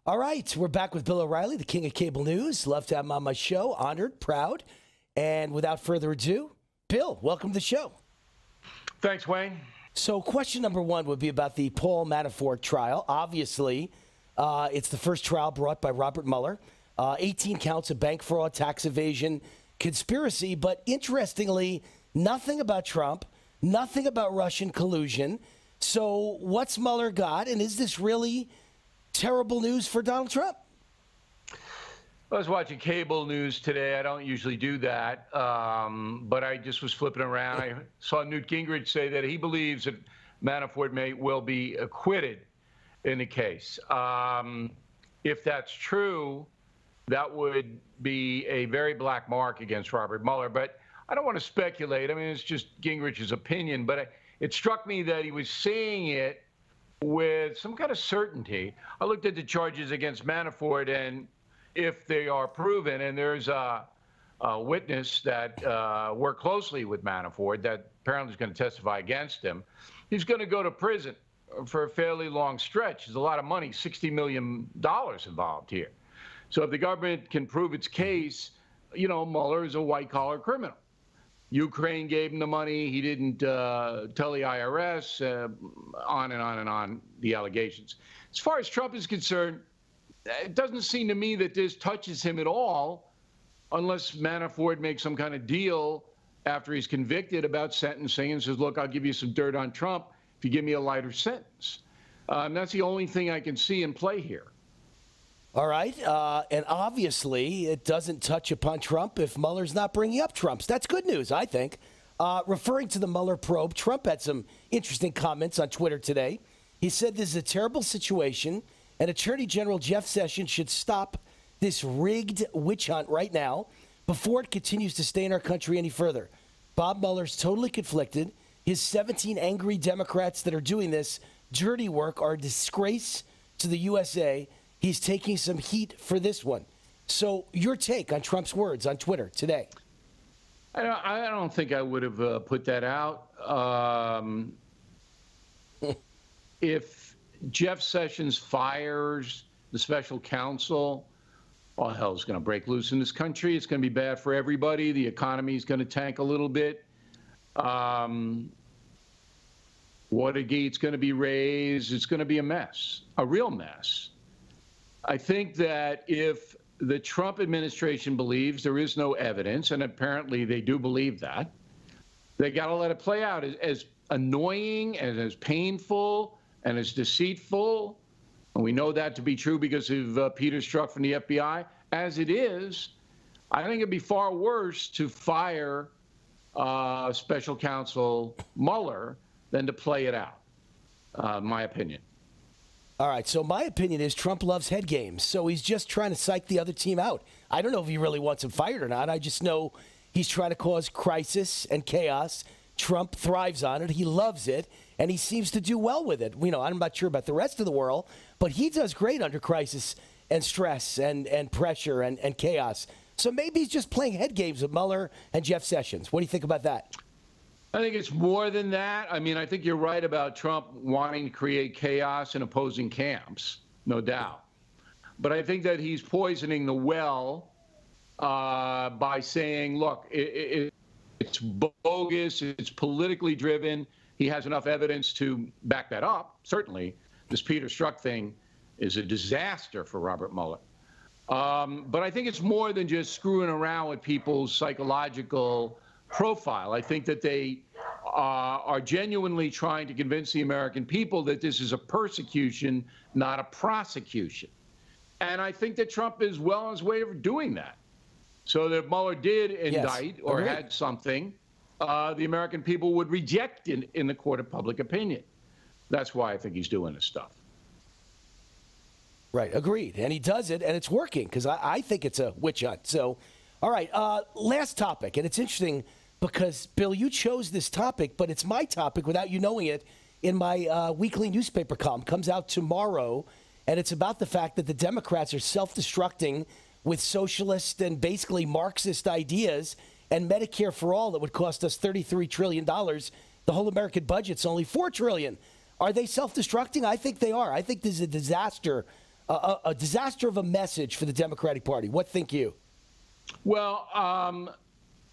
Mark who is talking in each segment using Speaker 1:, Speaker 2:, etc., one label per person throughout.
Speaker 1: All right, we're back with Bill O'Reilly, the king of cable news. Love to have him on my show. Honored, proud. And without further ado, Bill, welcome to the show.
Speaker 2: Thanks, Wayne.
Speaker 1: So question number one would be about the Paul Manafort trial. Obviously, it's the first trial brought by Robert Mueller. 18 counts of bank fraud, tax evasion, conspiracy. But interestingly, nothing about Trump, nothing about Russian collusion. So what's Mueller got? And is this really terrible news for Donald Trump?
Speaker 2: I was watching cable news today. I don't usually do that, but I just was flipping around. I saw Newt Gingrich say that he believes that Manafort will be acquitted in the case. If that's true, that would be a very black mark against Robert Mueller. But I don't want to speculate. I mean, it's just Gingrich's opinion. But it struck me that he was saying it with some kind of certainty. I looked at the charges against Manafort, and if they are proven, and there's a witness that worked closely with Manafort that apparently is going to testify against him, he's going to go to prison for a fairly long stretch. There's a lot of money, $60 million involved here. So if the government can prove its case, you know, Mueller is a white-collar criminal. Ukraine gave him the money. He didn't tell the IRS, on and on and on, the allegations. As far as Trump is concerned, it doesn't seem to me that this touches him at all unless Manafort makes some kind of deal after he's convicted about sentencing and says, look, I'll give you some dirt on Trump if you give me a lighter sentence. That's the only thing I can see in play here.
Speaker 1: All right. And obviously, it doesn't touch upon Trump if Mueller's not bringing up Trump's. That's good news, I think. Referring to the Mueller probe, Trump had some interesting comments on Twitter today. He said this is a terrible situation, and Attorney General Jeff Sessions should stop this rigged witch hunt right now before it continues to stay in our country any further. Bob Mueller's totally conflicted. His 17 angry Democrats that are doing this dirty work are a disgrace to the USA. He's taking some heat for this one. So your take on Trump's words on Twitter today?
Speaker 2: I don't think I would have put that out. If Jeff Sessions fires the special counsel, all hell's going to break loose in this country. It's going to be bad for everybody. The economy is going to tank a little bit. Watergate's going to be raised. It's going to be a mess, a real mess. I think that if the Trump administration believes there is no evidence, and apparently they do believe that, they got to let it play out. As annoying and as painful and as deceitful, and we know that to be true because of Peter Strzok from the FBI, as it is, I think it'd be far worse to fire special counsel Mueller than to play it out, my opinion.
Speaker 1: All right, so my opinion is Trump loves head games, so he's just trying to psych the other team out. I don't know if he really wants him fired or not. I just know he's trying to cause crisis and chaos. Trump thrives on it. He loves it, and he seems to do well with it. You know, I'm not sure about the rest of the world, but he does great under crisis and stress and pressure and chaos. So maybe he's just playing head games with Mueller and Jeff Sessions. What do you think about that?
Speaker 2: I think it's more than that. I mean, I think you're right about Trump wanting to create chaos in opposing camps, no doubt. But I think that he's poisoning the well by saying, look, it's bogus, it's politically driven. He has enough evidence to back that up. Certainly, this Peter Strzok thing is a disaster for Robert Mueller. But I think it's more than just screwing around with people's psychological profile. I think that they are genuinely trying to convince the American people that this is a persecution, not a prosecution. And I think that Trump is well on his way of doing that. So that if Mueller did indict or had something, the American people would reject it in the court of public opinion. That's why I think he's doing this stuff.
Speaker 1: Right, agreed. And he does it, and it's working, because I think it's a witch hunt. So, all right, last topic, and it's interesting because, Bill, you chose this topic, but it's my topic without you knowing it in my weekly newspaper column. Comes out tomorrow, and it's about the fact that the Democrats are self-destructing with socialist and basically Marxist ideas, and Medicare for all that would cost us $33 trillion. The whole American budget's only $4 trillion. Are they self-destructing? I think they are. I think this is a disaster a disaster of a message for the Democratic Party. What think you?
Speaker 2: Well,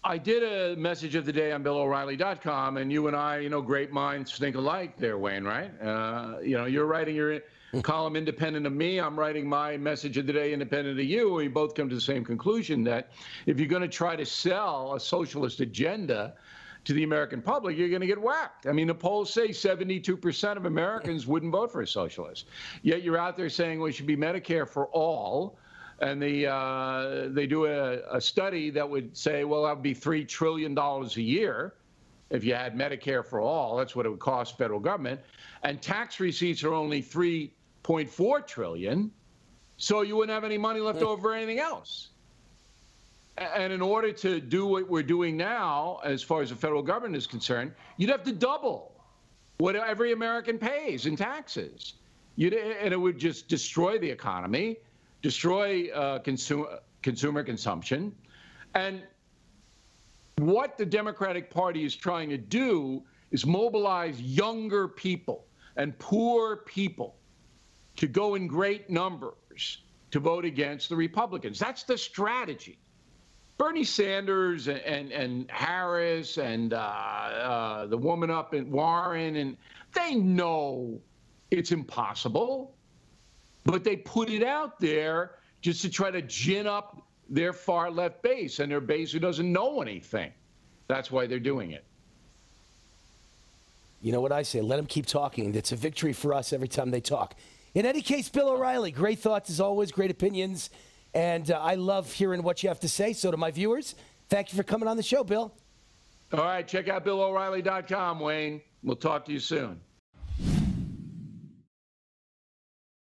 Speaker 2: I did a message of the day on BillO'Reilly.com, and you and I, great minds think alike there, Wayne, right? You're writing your column independent of me. I'm writing my message of the day independent of you. We both come to the same conclusion that if you're going to try to sell a socialist agenda to the American public, you're going to get whacked. I mean, the polls say 72% of Americans wouldn't vote for a socialist. Yet you're out there saying we should be Medicare for all. And they do a study that would say, well, that would be $3 trillion a year if you had Medicare for all. That's what it would cost federal government. And tax receipts are only $3.4 trillion. So you wouldn't have any money left over for anything else. And in order to do what we're doing now, as far as the federal government is concerned, you'd have to double what every American pays in taxes. And it would just destroy the economy, destroy consumer consumption. And what the Democratic Party is trying to do is mobilize younger people and poor people to go in great numbers to vote against the Republicans. That's the strategy. Bernie Sanders and Harris and the woman up in Warren, and they know it's impossible. But they put it out there just to try to gin up their far left base and their base who doesn't know anything. That's why they're doing it.
Speaker 1: You know what I say? Let them keep talking. It's a victory for us every time they talk. In any case, Bill O'Reilly, great thoughts as always, great opinions. And I love hearing what you have to say. So to my viewers, thank you for coming on the show, Bill.
Speaker 2: All right, check out BillO'Reilly.com, Wayne. We'll talk to you soon.